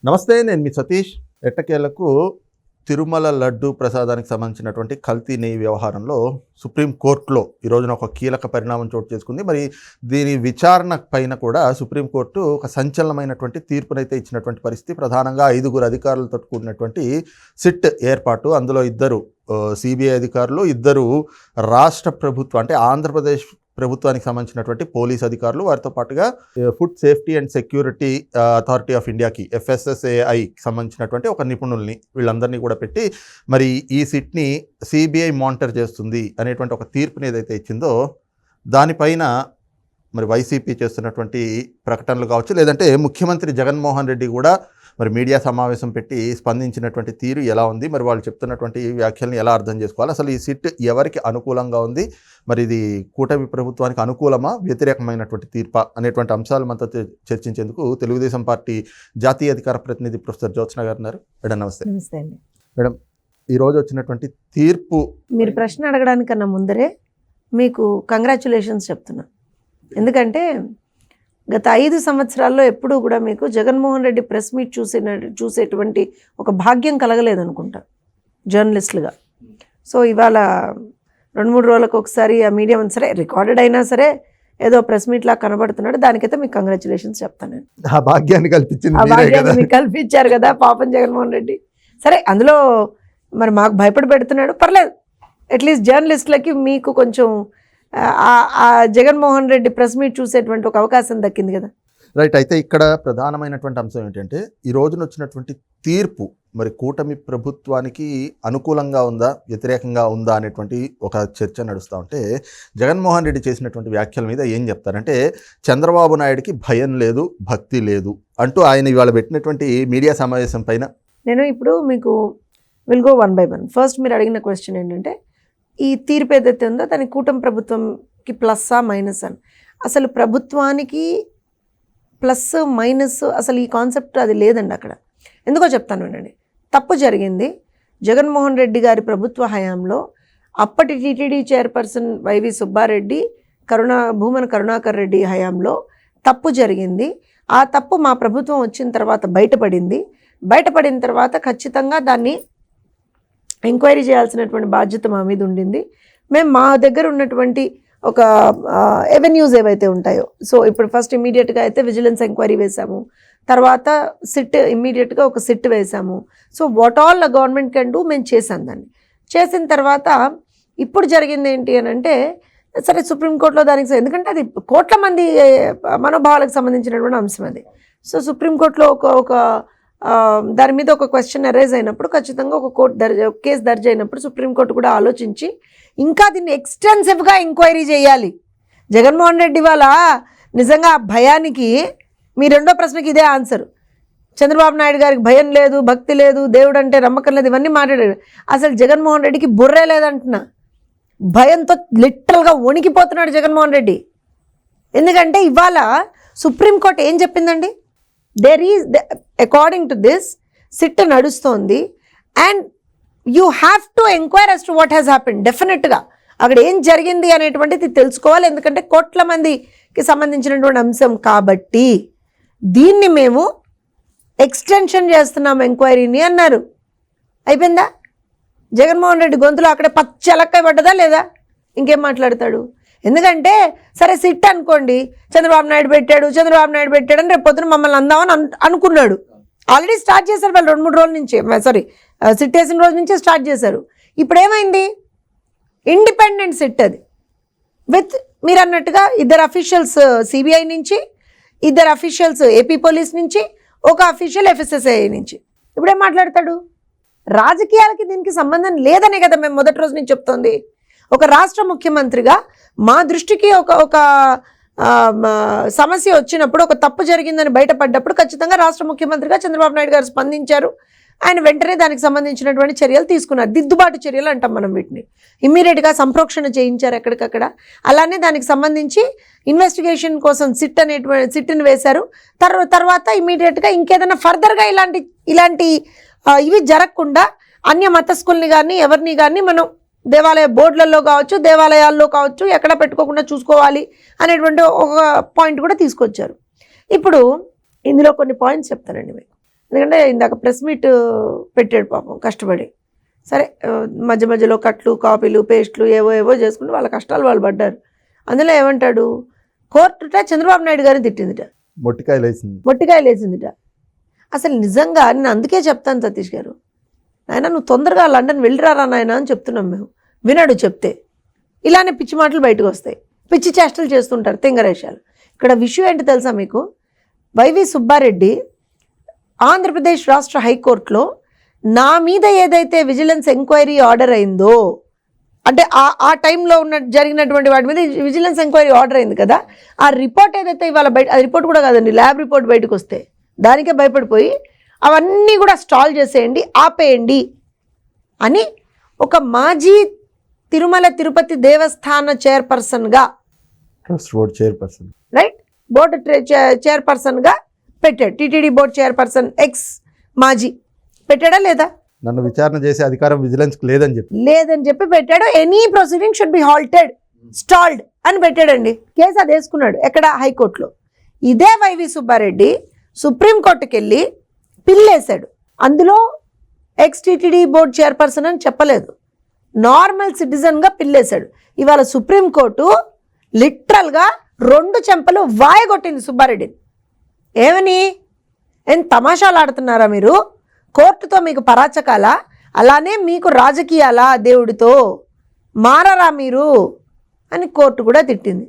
నమస్తే, నేను మీ సతీష్. ఎట్టకేలకు తిరుమల లడ్డు ప్రసాదానికి సంబంధించినటువంటి కల్తీ నెయ్యి వ్యవహారంలో సుప్రీంకోర్టులో ఈ రోజున ఒక కీలక పరిణామం చోటు చేసుకుంది. మరి దీని విచారణ పైన కూడా సుప్రీంకోర్టు ఒక సంచలనమైనటువంటి తీర్పునైతే ఇచ్చినటువంటి పరిస్థితి. ప్రధానంగా 5 అధికారులతో కూడినటువంటి సిట్ ఏర్పాటు, అందులో 2 సిబిఐ అధికారులు, 2 రాష్ట్ర ప్రభుత్వం అంటే ఆంధ్రప్రదేశ్ ప్రభుత్వానికి సంబంధించినటువంటి పోలీస్ అధికారులు, వారితో పాటుగా food safety and security authority of ఇండియాకి FSSAIకి సంబంధించినటువంటి ఒక నిపుణుల్ని, వీళ్ళందరినీ కూడా పెట్టి మరి ఈ సిట్ని సిబిఐ మానిటర్ చేస్తుంది అనేటువంటి ఒక తీర్పుని ఏదైతే ఇచ్చిందో దానిపైన మరి వైసీపీ చేస్తున్నటువంటి ప్రకటనలు కావచ్చు, లేదంటే ముఖ్యమంత్రి జగన్మోహన్ రెడ్డి కూడా మరి మీడియా సమావేశం పెట్టి స్పందించినటువంటి తీరు ఎలా ఉంది, మరి వాళ్ళు చెప్తున్నటువంటి వ్యాఖ్యల్ని ఎలా అర్థం చేసుకోవాలి, అసలు ఈ సిట్ ఎవరికి అనుకూలంగా ఉంది, మరి ఇది కూటమి ప్రభుత్వానికి అనుకూలమా వ్యతిరేకమైనటువంటి తీర్పా అనేటువంటి అంశాలు మనతో చర్చించేందుకు తెలుగుదేశం పార్టీ జాతీయ అధికార ప్రతినిధి ప్రొఫెసర్ జ్యోత్స్న గారు ఉన్నారు. మేడం నమస్తే. నమస్తే అండి. మేడం, ఈరోజు వచ్చినటువంటి తీర్పు, మీరు ప్రశ్న అడగడానికన్నా ముందరే మీకు కంగ్రాచులేషన్స్ చెప్తున్నా. ఎందుకంటే గత 5 సంవత్సరాల్లో ఎప్పుడూ కూడా మీకు జగన్మోహన్ రెడ్డి ప్రెస్ మీట్ చూసేటువంటి ఒక భాగ్యం కలగలేదనుకుంటా జర్నలిస్టులుగా. సో ఇవాళ 2-3 రోజులకు ఒకసారి ఆ మీడియా సరే రికార్డెడ్ అయినా సరే ఏదో ప్రెస్ మీట్ లాగా కనబడుతున్నాడు. దానికైతే మీకు కంగ్రాచులేషన్స్ చెప్తాను. ఆ భాగ్యాన్ని కల్పించారు కదా పాపం జగన్మోహన్ రెడ్డి. సరే, అందులో మరి మాకు భయపడి పెడుతున్నాడు, పర్లేదు. అట్లీస్ట్ జర్నలిస్టులకి మీకు కొంచెం ఆ జగన్మోహన్ రెడ్డి ప్రెస్ మీట్ చూసేటువంటి ఒక అవకాశం దక్కింది కదా. రైట్. అయితే ఇక్కడ ప్రధానమైనటువంటి అంశం ఏంటంటే ఈ రోజున వచ్చినటువంటి తీర్పు మరి కూటమి ప్రభుత్వానికి అనుకూలంగా ఉందా వ్యతిరేకంగా ఉందా అనేటువంటి ఒక చర్చ నడుస్తూ ఉంటే, జగన్మోహన్ రెడ్డి చేసినటువంటి వ్యాఖ్యల మీద ఏం చెప్తారంటే, చంద్రబాబు నాయుడికి భయం లేదు, భక్తి లేదు అంటూ ఆయన ఇవాళ పెట్టినటువంటి మీడియా సమావేశం పైన నేను ఇప్పుడు మీకు విల్ గో 1 by 1. ఫస్ట్ మీరు అడిగిన క్వశ్చన్ ఏంటంటే, ఈ తీర్పు ఏదైతే ఉందో దాని కూటమి ప్రభుత్వంకి ప్లస్సా మైనస్ అని. అసలు ప్రభుత్వానికి ప్లస్ మైనస్ అసలు ఈ కాన్సెప్ట్ అది లేదండి అక్కడ. ఎందుకో చెప్తాను వినండి. తప్పు జరిగింది జగన్మోహన్ రెడ్డి గారి ప్రభుత్వ హయాంలో. అప్పటి టీటీడీ చైర్పర్సన్ వైవి సుబ్బారెడ్డి, భూమన కరుణాకర్ రెడ్డి హయాంలో తప్పు జరిగింది. ఆ తప్పు మా ప్రభుత్వం వచ్చిన తర్వాత బయటపడిన తర్వాత ఖచ్చితంగా దాన్ని ఎంక్వైరీ చేయాల్సినటువంటి బాధ్యత మా మీద ఉండింది. మేము మా దగ్గర ఉన్నటువంటి ఒక ఎవెన్యూస్ ఏవైతే ఉంటాయో, సో ఇప్పుడు ఫస్ట్ ఇమీడియట్గా అయితే విజిలెన్స్ ఎంక్వైరీ వేసాము, తర్వాత సిట్ ఇమ్మీడియట్గా ఒక సిట్ వేసాము. So what all government can do మేము చేసాం. దాన్ని చేసిన తర్వాత ఇప్పుడు జరిగింది ఏంటి అని అంటే, సరే సుప్రీంకోర్టులో దానికి, ఎందుకంటే అది కోట్ల మంది మనోభావాలకు సంబంధించినటువంటి అంశం అది. సో సుప్రీంకోర్టులో ఒక దాని మీద ఒక క్వశ్చన్ అరైజ్ అయినప్పుడు ఖచ్చితంగా ఒక కేసు దర్జ్ అయినప్పుడు సుప్రీంకోర్టు కూడా ఆలోచించి ఇంకా దీన్ని ఎక్స్టెన్సివ్గా ఎంక్వైరీ చేయాలి. జగన్మోహన్ రెడ్డి వాళ్ళ నిజంగా భయానికి మీ రెండో ప్రశ్నకి ఇదే ఆన్సర్. చంద్రబాబు నాయుడు గారికి భయం లేదు, భక్తి లేదు, దేవుడు అంటే నమ్మకం లేదు, ఇవన్నీ మాట్లాడాడు. అసలు జగన్మోహన్ రెడ్డికి బుర్రే లేదంటున్నా. భయంతో లిటరల్గా వణికిపోతున్నాడు జగన్మోహన్ రెడ్డి. ఎందుకంటే ఇవాళ సుప్రీంకోర్టు ఏం చెప్పిందండి, అకార్డింగ్ టు దిస్ సిట్ నడుస్తోంది and you have to enquire as to what has happened. డెఫినెట్గా అక్కడ ఏం జరిగింది అనేటువంటిది తెలుసుకోవాలి. ఎందుకంటే కోట్ల మందికి సంబంధించినటువంటి అంశం కాబట్టి దీన్ని మేము ఎక్స్టెన్షన్ చేస్తున్నాం ఎంక్వైరీని అన్నారు. అయిపోయిందా? జగన్మోహన్ రెడ్డి గొంతులో అక్కడే పచ్చలక్కై పడ్డదా లేదా? ఇంకేం మాట్లాడతాడు? ఎందుకంటే సరే సిట్ అనుకోండి, చంద్రబాబు నాయుడు పెట్టాడు అని రేపు పొద్దున మమ్మల్ని అందామని అనుకున్నాడు. ఆల్రెడీ స్టార్ట్ చేశారు వాళ్ళు 2-3 రోజుల నుంచి, సిట్ వేసిన రోజు నుంచే స్టార్ట్ చేశారు. ఇప్పుడు ఏమైంది? ఇండిపెండెంట్ సిట్ అది విత్ మీరు అన్నట్టుగా 2 అఫీషియల్స్ సిబిఐ నుంచి, 2 అఫీషియల్స్ ఏపీ పోలీస్ నుంచి, ఒక అఫీషియల్ FSSAI నుంచి. ఇప్పుడేం మాట్లాడతాడు? రాజకీయాలకి దీనికి సంబంధం లేదనే కదా మేము మొదటి రోజు నుంచి చెప్తోంది. ఒక రాష్ట్ర ముఖ్యమంత్రిగా మా దృష్టికి ఒక సమస్య వచ్చినప్పుడు, ఒక తప్పు జరిగిందని బయటపడ్డప్పుడు ఖచ్చితంగా రాష్ట్ర ముఖ్యమంత్రిగా చంద్రబాబు నాయుడు గారు స్పందించారు. ఆయన వెంటనే దానికి సంబంధించినటువంటి చర్యలు తీసుకున్నారు. దిద్దుబాటు చర్యలు అంటాం మనం వీటిని. ఇమ్మీడియట్గా సంప్రోక్షణ చేయించారు ఎక్కడికక్కడ. అలానే దానికి సంబంధించి ఇన్వెస్టిగేషన్ కోసం సిట్ని వేశారు. తర్వాత ఇమ్మీడియట్గా ఇంకేదైనా ఫర్దర్గా ఇలాంటి ఇవి జరగకుండా అన్య మతస్థుల్ని కానీ ఎవరిని కానీ మనం దేవాలయ బోర్డులలో కావచ్చు, దేవాలయాల్లో కావచ్చు, ఎక్కడ పెట్టుకోకుండా చూసుకోవాలి అనేటువంటి ఒక పాయింట్ కూడా తీసుకొచ్చారు. ఇప్పుడు ఇందులో కొన్ని పాయింట్స్ చెప్తానండి మీకు. ఎందుకంటే ఇందాక ప్రెస్ మీట్ పెట్టాడు పాపం కష్టపడి. సరే మధ్య మధ్యలో కట్లు కాపీలు పేస్ట్లు ఏవో చేసుకుంటూ వాళ్ళ కష్టాలు వాళ్ళు పడ్డారు. అందులో ఏమంటాడు, కోర్టుట చంద్రబాబు నాయుడు గారిని తిట్టిందిట, మొట్టికాయలు వేసిందిట. అసలు నిజంగా నేను అందుకే చెప్తాను సతీష్ గారు, నాయన నువ్వు తొందరగా లండన్ వెళ్ళిరారా నాయన అని చెప్తున్నాం మేము. వినడు చెప్తే ఇలానే పిచ్చి మాటలు బయటకు వస్తాయి, పిచ్చి చేష్టలు చేస్తుంటారు తింగరేషాలు. ఇక్కడ విషయం ఏంటి తెలుసా మీకు, వైవి సుబ్బారెడ్డి ఆంధ్రప్రదేశ్ రాష్ట్ర హైకోర్టులో నా మీద ఏదైతే విజిలెన్స్ ఎంక్వైరీ ఆర్డర్ అయిందో, అంటే ఆ టైంలో జరిగినటువంటి వాటి మీద విజిలెన్స్ ఎంక్వైరీ ఆర్డర్ అయింది కదా, ఆ రిపోర్ట్ ఏదైతే ఇవాళ బయట, అది రిపోర్ట్ కూడా కాదండి, ల్యాబ్ రిపోర్ట్ బయటకు వస్తే దానికే భయపడిపోయి అవన్నీ కూడా స్టాల్ చేసేయండి, ఆపేయండి అని ఒక మాజీ తిరుమల తిరుపతి దేవస్థాన చైర్పర్సన్గా, రైట్, బోర్డు చైర్పర్సన్గా పెట్టాడు. టీటీడీ బోర్డు చైర్పర్సన్ ఎక్స్ మాజీ పెట్టాడా లేదా? నన్ను విచారణ చేసే అధికారం విజిలెన్స్ లేదని చెప్పి పెట్టాడు. Any proceeding should be halted, stalled అని పెట్టాడండి. కేసు అది వేసుకున్నాడు ఎక్కడ, హైకోర్టులో. ఇదే వైవి సుబ్బారెడ్డి సుప్రీంకోర్టుకి వెళ్ళి పిల్లేశాడు. అందులో ఎక్స్ టీటీడీ బోర్డు చైర్పర్సన్ అని చెప్పలేదు, నార్మల్ సిటిజన్గా పిల్లేశాడు. ఇవాళ సుప్రీంకోర్టు లిటరల్గా 2 చెంపలు వాయగొట్టింది సుబ్బారెడ్డిని. ఏమని, ఏం తమాషాలు ఆడుతున్నారా మీరు, కోర్టుతో మీకు పరాచకాల, అలానే మీకు రాజకీయాలా దేవుడితో, మారరా మీరు అని కోర్టు కూడా తిట్టింది.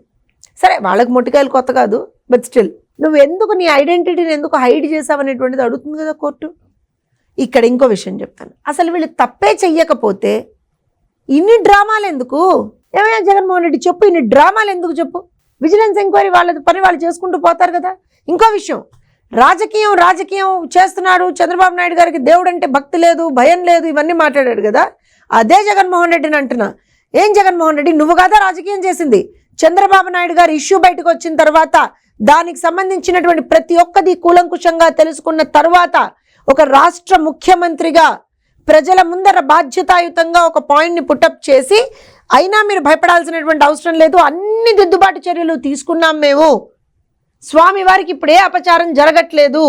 సరే వాళ్ళకి మొట్టికాయలు కొత్త కాదు, బట్ స్టిల్ నువ్వు ఎందుకు నీ ఐడెంటిటీని ఎందుకు హైడ్ చేసావనేటువంటిది అడుగుతుంది కదా కోర్టు. ఇక్కడ ఇంకో విషయం చెప్తాను, అసలు వీళ్ళు తప్పే చెయ్యకపోతే ఇన్ని డ్రామాలు ఎందుకు? ఏమయ్యా జగన్మోహన్ రెడ్డి చెప్పు, ఇన్ని డ్రామాలు ఎందుకు చెప్పు? విజిలెన్స్ ఎంక్వైరీ వాళ్ళ పని వాళ్ళు చేసుకుంటూ పోతారు కదా. ఇంకో విషయం, రాజకీయం చేస్తున్నాడు చంద్రబాబు నాయుడు గారికి, దేవుడు అంటే భక్తి లేదు, భయం లేదు, ఇవన్నీ మాట్లాడాడు కదా. అదే జగన్మోహన్ రెడ్డిని అంటున్నా, ఏం జగన్మోహన్ రెడ్డి నువ్వు కదా రాజకీయం చేసింది? చంద్రబాబు నాయుడు గారి ఇష్యూ బయటకు వచ్చిన తర్వాత దానికి సంబంధించినటువంటి ప్రతి ఒక్కది కూలంకుషంగా తెలుసుకున్న తర్వాత ఒక రాష్ట్ర ముఖ్యమంత్రిగా ప్రజల ముందర బాధ్యతాయుతంగా ఒక పాయింట్ని పుటప్ చేసి, అయినా మీరు భయపడాల్సినటువంటి అవసరం లేదు, అన్ని దిద్దుబాటు చర్యలు తీసుకున్నాం మేము, స్వామివారికి ఇప్పుడు ఏ అపచారం జరగట్లేదు,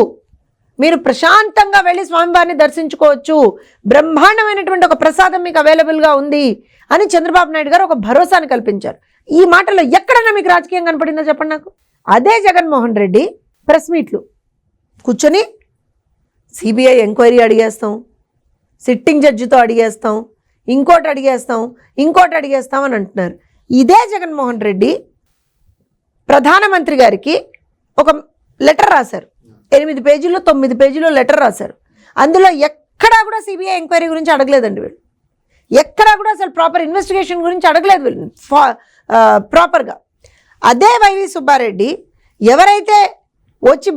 మీరు ప్రశాంతంగా వెళ్ళి స్వామివారిని దర్శించుకోవచ్చు, బ్రహ్మాండమైనటువంటి ఒక ప్రసాదం మీకు అవైలబుల్గా ఉంది అని చంద్రబాబు నాయుడు గారు ఒక భరోసాను కల్పించారు. ఈ మాటల్లో ఎక్కడన్నా మీకు రాజకీయం కనపడిందో చెప్పండి నాకు. అదే జగన్మోహన్ రెడ్డి ప్రెస్ మీట్లు కూర్చొని సిబిఐ ఎంక్వైరీ అడిగేస్తాం, సిట్టింగ్ జడ్జితో అడిగేస్తాం, ఇంకోటి అడిగేస్తాం అని అంటున్నారు. ఇదే జగన్మోహన్ రెడ్డి ప్రధానమంత్రి గారికి ఒక లెటర్ రాశారు, 8 పేజీలు 9 పేజీలు లెటర్ రాశారు. అందులో ఎక్కడా కూడా సిబిఐ ఎంక్వైరీ గురించి అడగలేదండి వీళ్ళు, ఎక్కడా కూడా అసలు ప్రాపర్ ఇన్వెస్టిగేషన్ గురించి అడగలేదు వీళ్ళు ప్రాపర్గా. అదే వైవి సుబ్బారెడ్డి ఎవరైతే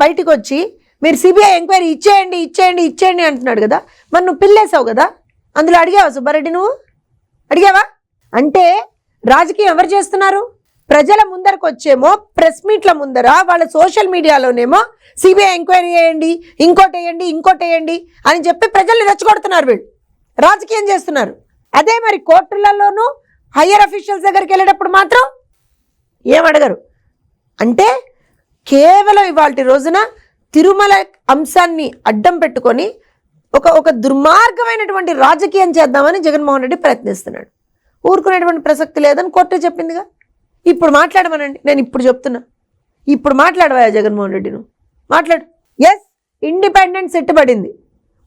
బయటకు వచ్చి మీరు సిబిఐ ఎంక్వైరీ ఇచ్చేయండి అంటున్నాడు కదా, మరి నువ్వు పిల్లేసావు కదా, అందులో అడిగావా సుబ్బారెడ్డి? నువ్వు అడిగావా? అంటే రాజకీయం ఎవరు చేస్తున్నారు? ప్రజల ముందరకు వచ్చేమో ప్రెస్ మీట్ల ముందర, వాళ్ళ సోషల్ మీడియాలోనేమో సిబిఐ ఎంక్వైరీ చేయండి, ఇంకోటి వేయండి అని చెప్పి ప్రజల్ని రెచ్చగొడుతున్నారు, వీళ్ళు రాజకీయం చేస్తున్నారు. అదే మరి కోర్టులలోనూ హయ్యర్ అఫీషియల్స్ దగ్గరికి వెళ్ళేటప్పుడు మాత్రం ఏమడగరు. అంటే కేవలం ఇవాల్టి రోజున తిరుమల అంశాన్ని అడ్డం పెట్టుకొని ఒక దుర్మార్గమైనటువంటి రాజకీయం చేద్దామని జగన్మోహన్ రెడ్డి ప్రయత్నిస్తున్నాడు. ఊరుకునేటువంటి ప్రసక్తి లేదని కోర్టే చెప్పిందిగా. ఇప్పుడు మాట్లాడమనండి, నేను ఇప్పుడు చెప్తున్నా, ఇప్పుడు మాట్లాడవా జగన్మోహన్ రెడ్డి, నువ్వు మాట్లాడు. ఎస్, ఇండిపెండెంట్ సెట్ పడింది,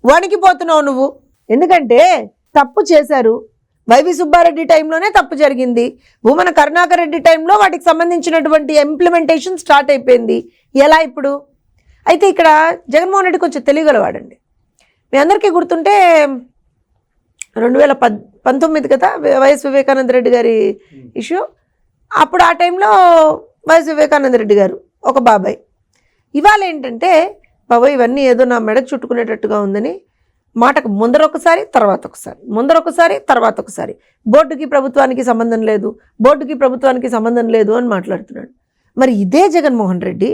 వణికిపోతున్నావు నువ్వు. ఎందుకంటే తప్పు చేశారు, వైవి సుబ్బారెడ్డి టైంలోనే తప్పు జరిగింది, భూమన కరుణాకర్ రెడ్డి టైంలో వాటికి సంబంధించినటువంటి ఇంప్లిమెంటేషన్ స్టార్ట్ అయిపోయింది. ఎలా ఇప్పుడు? అయితే ఇక్కడ జగన్మోహన్ రెడ్డి కొంచెం తెలియగలవాడండి. మీ అందరికీ గుర్తుంటే 2019 కదా వైఎస్ వివేకానంద రెడ్డి గారి ఇష్యూ. అప్పుడు ఆ టైంలో వైఎస్ వివేకానంద రెడ్డి గారు ఒక బాబాయ్. ఇవాళ ఏంటంటే బాబాయ్ ఇవన్నీ ఏదో నా మెడకు చుట్టుకునేటట్టుగా ఉందని మాటకు ముందరొకసారి తర్వాత ఒకసారి బోర్డుకి ప్రభుత్వానికి సంబంధం లేదు అని మాట్లాడుతున్నాడు. మరి ఇదే జగన్మోహన్ రెడ్డి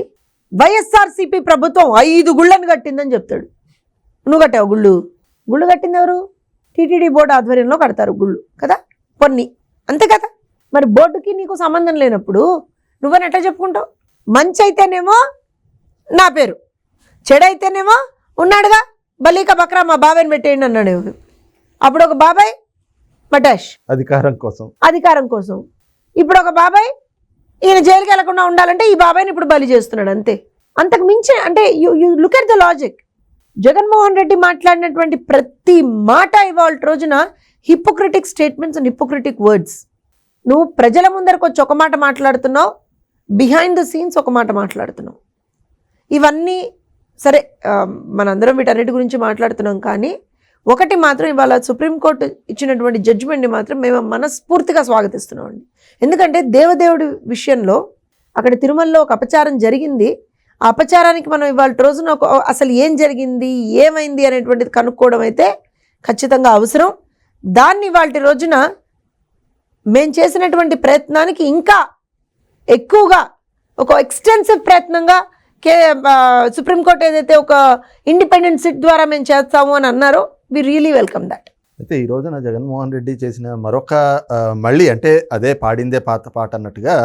వైఎస్ఆర్సీపీ ప్రభుత్వం 5 గుళ్ళను కట్టిందని చెప్తాడు. నువ్వు కట్టావు గుళ్ళు కట్టింది ఎవరు? టీటీడీ బోర్డు ఆధ్వర్యంలో కడతారు గుళ్ళు కదా, కొన్ని, అంతే కదా. మరి బోర్డుకి నీకు సంబంధం లేనప్పుడు నువ్వని ఎట్లా చెప్పుకుంటావు? మంచి అయితేనేమో నా పేరు, చెడైతేనేమో ఉన్నాడుగా బలీక బక్రా మా బాబాయ్ని పెట్టేయండి అన్నాడు. అప్పుడు ఒక బాబాయ్ మటాష్ అధికారం కోసం. ఇప్పుడు ఒక బాబాయ్ ఈయన జైలుకి వెళ్లకుండా ఉండాలంటే ఈ బాబాయ్ని ఇప్పుడు బలి చేస్తున్నాడు. అంతే, అంతకు మించి అంటే you look at the logic. Jaganmohan Reddy మాట్లాడినటువంటి ప్రతి మాట ఇవాళ రోజున హిపోక్రిటిక్ స్టేట్మెంట్స్ అండ్ హిపోక్రిటిక్ వర్డ్స్. నువ్వు ప్రజల ముందరకు వచ్చి ఒక మాట మాట్లాడుతున్నావు, బిహైండ్ ద సీన్స్ ఒక మాట మాట్లాడుతున్నావు. ఇవన్నీ సరే, మనందరం వీటన్నిటి గురించి మాట్లాడుతున్నాం. కానీ ఒకటి మాత్రం ఇవాళ సుప్రీంకోర్టు ఇచ్చినటువంటి జడ్జిమెంట్ని మాత్రం మేము మనస్ఫూర్తిగా స్వాగతిస్తున్నామండి. ఎందుకంటే దేవదేవుడి విషయంలో అక్కడ తిరుమలలో ఒక అపచారం జరిగింది. ఆ అపచారానికి మనం ఇవాళ రోజున అసలు ఏం జరిగింది, ఏమైంది అనేటువంటిది కనుక్కోవడం అయితే ఖచ్చితంగా అవసరం. దాన్ని ఇవాళ రోజున మేము చేసినటువంటి ప్రయత్నానికి ఇంకా ఎక్కువగా ఒక ఎక్స్టెన్సివ్ ప్రయత్నంగా సుప్రీంకోర్టు ఏదైతే ఒక ఇండిపెండెంట్ సిట్ ద్వారా మేము చేస్తాము అని అన్నారో, వి రియలీ వెల్కమ్ దట్. అయితే ఈ రోజున జగన్మోహన్ రెడ్డి చేసిన మరొక మళ్ళీ అంటే అదే పాడిందే పాత పాట అన్నట్టుగా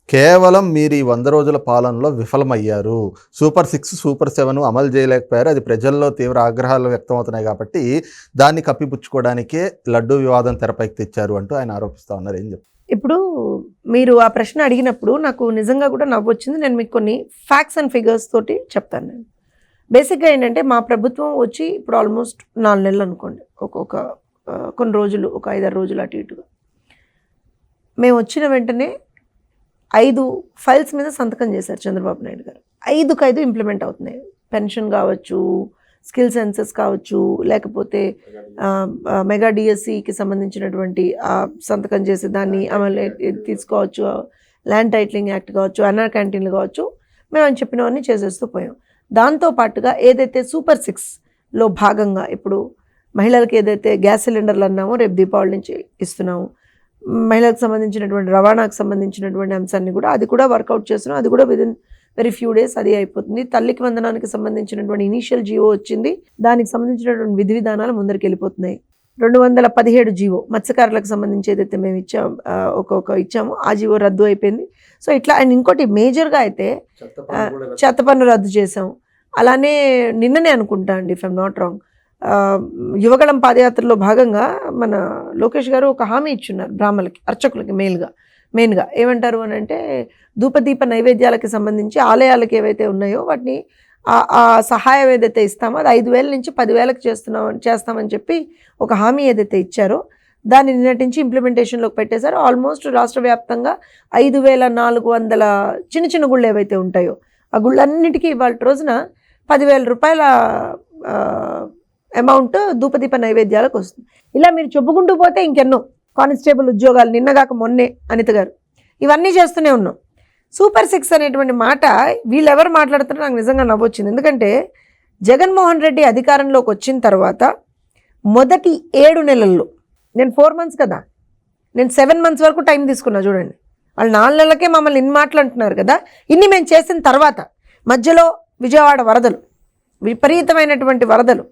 కేవలం మీరు ఈ 100 రోజుల పాలనలో విఫలమయ్యారు, సూపర్ 6 సూపర్ 7 అమలు చేయలేకపోయారు, అది ప్రజల్లో తీవ్ర ఆగ్రహాలు వ్యక్తమవుతున్నాయి కాబట్టి దాన్ని కప్పిపుచ్చుకోవడానికే లడ్డూ వివాదం తెరపైకి తెచ్చారు అంటూ ఆయన ఆరోపిస్తూ ఉన్నారు. ఏం చెప్తారు? ఇప్పుడు మీరు ఆ ప్రశ్న అడిగినప్పుడు నాకు నిజంగా కూడా నవ్వు వచ్చింది. నేను మీకు కొన్ని ఫ్యాక్ట్స్ అండ్ ఫిగర్స్ తోటి చెప్తాను. నేను బేసిక్గా ఏంటంటే మా ప్రభుత్వం వచ్చి ఇప్పుడు ఆల్మోస్ట్ 4 నెలలు అనుకోండి, కొన్ని రోజులు, ఒక 5-6 రోజులు అటు ఇటుగా. మేము వచ్చిన వెంటనే 5 ఫైల్స్ మీద సంతకం చేశారు చంద్రబాబు నాయుడు గారు. 5 ఇంప్లిమెంట్ అవుతున్నాయి. పెన్షన్ కావచ్చు, స్కిల్ సెన్సెస్ కావచ్చు, లేకపోతే మెగా డిఎస్సికి సంబంధించినటువంటి సంతకం చేసి దాన్ని అమలు తీసుకోవచ్చు, ల్యాండ్ టైటిలింగ్ యాక్ట్ కావచ్చు, అన్నా క్యాంటీన్లు కావచ్చు, మేము అని చెప్పినవన్నీ చేసేస్తూ పోయాం. దాంతోపాటుగా ఏదైతే సూపర్ 6లో భాగంగా ఇప్పుడు మహిళలకు ఏదైతే గ్యాస్ సిలిండర్లు అన్నామో రేపు దీపావళి నుంచి ఇస్తున్నాము, మహిళలకు సంబంధించినటువంటి రవాణాకు సంబంధించినటువంటి అంశాన్ని కూడా అది కూడా వర్కౌట్ చేస్తున్నాం. అది కూడా విదిన్ వెరీ ఫ్యూ డేస్ అది అయిపోతుంది. తల్లికి వందనానికి సంబంధించినటువంటి ఇనీషియల్ జీవో వచ్చింది, దానికి సంబంధించినటువంటి విధి విధానాలు ముందరికి వెళ్ళిపోతున్నాయి. 217 జీవో మత్స్యకారులకు సంబంధించి ఏదైతే మేము ఇచ్చామో ఆ జీవో రద్దు అయిపోయింది. సో ఇట్లా అండ్ ఇంకోటి మేజర్గా అయితే చెత్త పన్ను రద్దు చేసాం. అలానే నిన్ననే అనుకుంటా అండి, if I'm not wrong, Yuvagalam పాదయాత్రలో భాగంగా మన లోకేష్ గారు ఒక హామీ ఇచ్చున్నారు బ్రాహ్మణులకి, అర్చకులకి మెయిన్గా ఏమంటారు అని అంటే ధూపదీప నైవేద్యాలకి సంబంధించి ఆలయాలకు ఏవైతే ఉన్నాయో వాటిని ఆ సహాయం ఏదైతే ఇస్తామో అది 5,000 నుంచి 10,000కి చేస్తామని చెప్పి ఒక హామీ ఏదైతే ఇచ్చారో దాన్ని నిన్నటి నుంచి ఇంప్లిమెంటేషన్లోకి పెట్టేశారు. ఆల్మోస్ట్ రాష్ట్ర వ్యాప్తంగా 5,400 చిన్న చిన్న గుళ్ళు ఏవైతే ఉంటాయో ఆ గుళ్ళన్నిటికీ ఇవాళ రోజున 10,000 రూపాయల అమౌంట్ ధూపదీప నైవేద్యాలకు వస్తుంది. ఇలా మీరు చెప్పుకుంటూ పోతే ఇంకెన్నో కానిస్టేబుల్ ఉద్యోగాలు, నిన్నగాక మొన్నే అనిత గారు, ఇవన్నీ చేస్తూనే ఉన్నాం. సూపర్ 6 అనేటువంటి మాట వీళ్ళెవరు మాట్లాడుతున్నారో నాకు నిజంగా నవ్వొచ్చింది. ఎందుకంటే జగన్మోహన్ రెడ్డి అధికారంలోకి వచ్చిన తర్వాత మొదటి 7 నెలల్లో, నేను 4 మంత్స్ కదా, నేను 7 మంత్స్ వరకు టైం తీసుకున్నా చూడండి. వాళ్ళు 4 నెలలకే మమ్మల్ని ఇన్ని మాట్లాడుతున్నారు కదా. ఇన్ని మేము చేసిన తర్వాత మధ్యలో విజయవాడ వరదలు, విపరీతమైనటువంటి వరదలు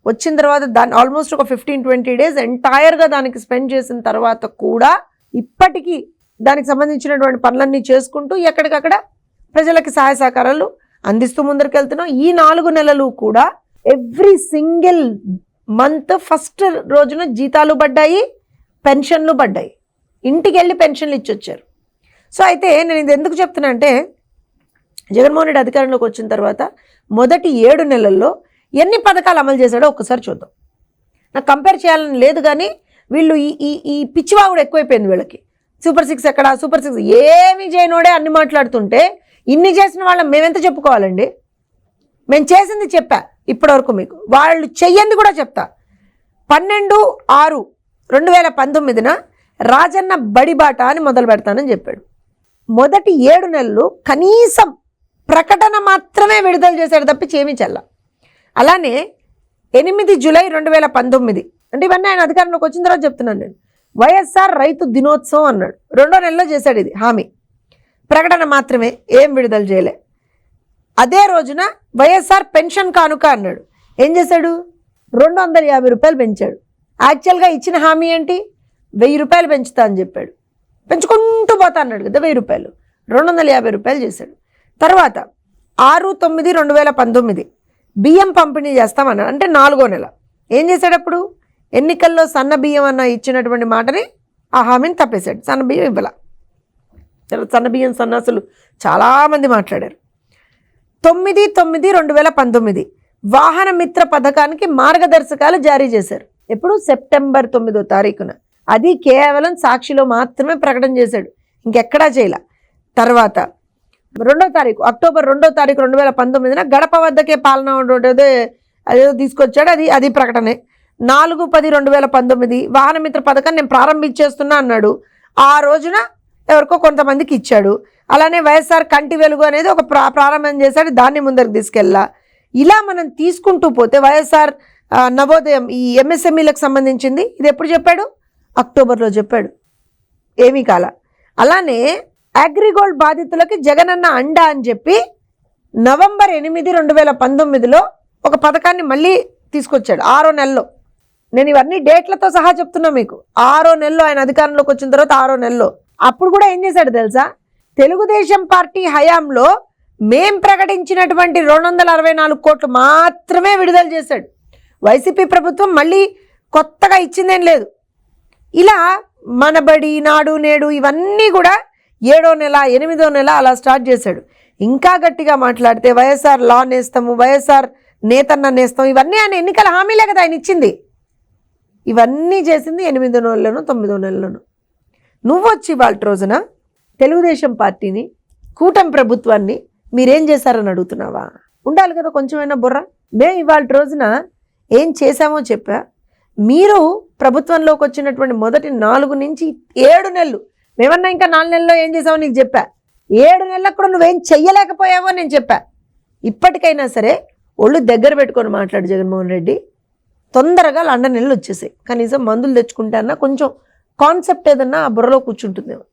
వచ్చిన తర్వాత దాన్ని ఆల్మోస్ట్ ఒక 15-20 డేస్ ఎంటైర్గా దానికి స్పెండ్ చేసిన తర్వాత కూడా ఇప్పటికీ దానికి సంబంధించినటువంటి పనులన్నీ చేసుకుంటూ ఎక్కడికక్కడ ప్రజలకి సహాయ సహకారాలు అందిస్తూ ముందరికి వెళ్తున్నాం. ఈ 4 నెలలు కూడా ఎవ్రీ సింగిల్ మంత్ ఫస్ట్ రోజున జీతాలు పడ్డాయి, పెన్షన్లు పడ్డాయి, ఇంటికి వెళ్ళి పెన్షన్లు ఇచ్చొచ్చారు. సో అయితే నేను ఇది ఎందుకు చెప్తున్నా అంటే జగన్మోహన్ రెడ్డి అధికారంలోకి వచ్చిన తర్వాత మొదటి 7 నెలల్లో ఎన్ని పథకాలు అమలు చేశాడో ఒక్కసారి చూద్దాం. నాకు కంపేర్ చేయాలని లేదు, కానీ వీళ్ళు ఈ పిచ్చివాగుడు ఎక్కువైపోయింది వీళ్ళకి. సూపర్ 6 ఎక్కడ, సూపర్ 6 ఏమీ చేయనోడే అన్ని మాట్లాడుతుంటే ఇన్ని చేసిన వాళ్ళని మేమెంత చెప్పుకోవాలండి? మేము చేసింది చెప్పా ఇప్పటివరకు, మీకు వాళ్ళు చెయ్యంది కూడా చెప్తా. 12/6/2019 రాజన్న బడిబాట అని మొదలు పెడతానని చెప్పాడు. మొదటి 7 నెలలు కనీసం ప్రకటన మాత్రమే విడుదల చేశాడు తప్పించి ఏమీ చెల్ల. అలానే 8 జూలై 2019, అంటే ఇవన్నీ ఆయన అధికారంలోకి వచ్చిన తర్వాత చెప్తున్నాను నేను, వైఎస్ఆర్ రైతు దినోత్సవం అన్నాడు. 2వ నెలలో చేశాడు ఇది హామీ, ప్రకటన మాత్రమే, ఏం విడుదల చేయలే. అదే రోజున వైఎస్ఆర్ పెన్షన్ కానుక అన్నాడు. ఏం చేశాడు? 250 రూపాయలు పెంచాడు. యాక్చువల్గా ఇచ్చిన హామీ ఏంటి? 1000 రూపాయలు పెంచుతా అని చెప్పాడు. పెంచుకుంటూ పోతా అన్నాడు కదా 1000 రూపాయలు, 250 రూపాయలు చేశాడు. తర్వాత 6/9/2019 బియ్యం పంపిణీ చేస్తామన్నాడు. అంటే 4వ నెల ఏం చేశాడు అప్పుడు? ఎన్నికల్లో సన్న బియ్యం అన్న ఇచ్చినటువంటి మాటని ఆ హామీని తప్పేశాడు. సన్న బియ్యం ఇవ్వాల. సన్న బియ్యం సన్నాసులు చాలామంది మాట్లాడారు. 9/9/2019 వాహన మిత్ర పథకానికి మార్గదర్శకాలు జారీ చేశారు. ఎప్పుడు? సెప్టెంబర్ 9వ తారీఖున. అది కేవలం సాక్షిలో మాత్రమే ప్రకటన చేశాడు, ఇంకెక్కడా చేయలే. తర్వాత 2వ తారీఖు అక్టోబర్ 2వ తారీఖు 2019 గడప వద్దకే పాలన ఉండేదే అదేదో తీసుకొచ్చాడు. అది ప్రకటనే. 4/10/2019 వాహన మిత్ర పథకాన్ని నేను ప్రారంభించేస్తున్నా అన్నాడు. ఆ రోజున ఎవరికో కొంతమందికి ఇచ్చాడు. అలానే వైఎస్ఆర్ కంటి వెలుగు అనేది ఒక ప్రారంభం చేశాడు, దాన్ని ముందరికి తీసుకెళ్ళా. ఇలా మనం తీసుకుంటూ పోతే వైఎస్ఆర్ నవోదయం ఈ ఎంఎస్ఎంఈలకు సంబంధించింది ఇది ఎప్పుడు చెప్పాడు? అక్టోబర్లో చెప్పాడు, ఏమీ కాల. అలానే అగ్రిగోల్డ్ బాధితులకి జగనన్న అండా అని చెప్పి నవంబర్ 8, 2019 ఒక పథకాన్ని మళ్ళీ తీసుకొచ్చాడు 6వ నెలలో. నేను ఇవన్నీ డేట్లతో సహా చెప్తున్నా మీకు. 6వ నెలలో ఆయన అధికారంలోకి వచ్చిన తర్వాత 6వ నెలలో అప్పుడు కూడా ఏం చేశాడు తెలుసా? తెలుగుదేశం పార్టీ హయాంలో మేం ప్రకటించినటువంటి 264 కోట్లు మాత్రమే విడుదల చేశాడు. వైసీపీ ప్రభుత్వం మళ్ళీ కొత్తగా ఇచ్చిందేం లేదు. ఇలా మనబడి, నాడు నేడు ఇవన్నీ కూడా 7వ నెల 8వ నెల అలా స్టార్ట్ చేశాడు. ఇంకా గట్టిగా మాట్లాడితే వైఎస్ఆర్ లా నేస్తాము, వైఎస్ఆర్ నేతన్న నేస్తాం, ఇవన్నీ ఆయన ఎన్నికల హామీలే కదా ఆయన ఇచ్చింది. ఇవన్నీ చేసింది 8వ నెలలోనూ 9వ నెలలోనూ. నువ్వు వచ్చి వాళ్ళ రోజున తెలుగుదేశం పార్టీని, కూటమి ప్రభుత్వాన్ని మీరేం చేశారని అడుగుతున్నావా? ఉండాలి కదా కొంచెమైనా బుర్ర. మేము ఇవాళ రోజున ఏం చేశామో చెప్పా. మీరు ప్రభుత్వంలోకి వచ్చినటువంటి మొదటి 4 నుంచి 7 నెలలు, మేమన్నా ఇంకా 4 నెలల్లో ఏం చేసావో నీకు చెప్పా. 7 నెలలకు కూడా నువ్వేం చెయ్యలేకపోయావో నేను చెప్పా. ఇప్పటికైనా సరే ఒళ్ళు దగ్గర పెట్టుకొని మాట్లాడు జగన్మోహన్ రెడ్డి. తొందరగా లండన్ నెలలు వచ్చేసాయి. కనీసం మందులు తెచ్చుకుంటే అన్నా కొంచెం కాన్సెప్ట్ ఏదన్నా ఆ బుర్రలో కూర్చుంటుందేమో.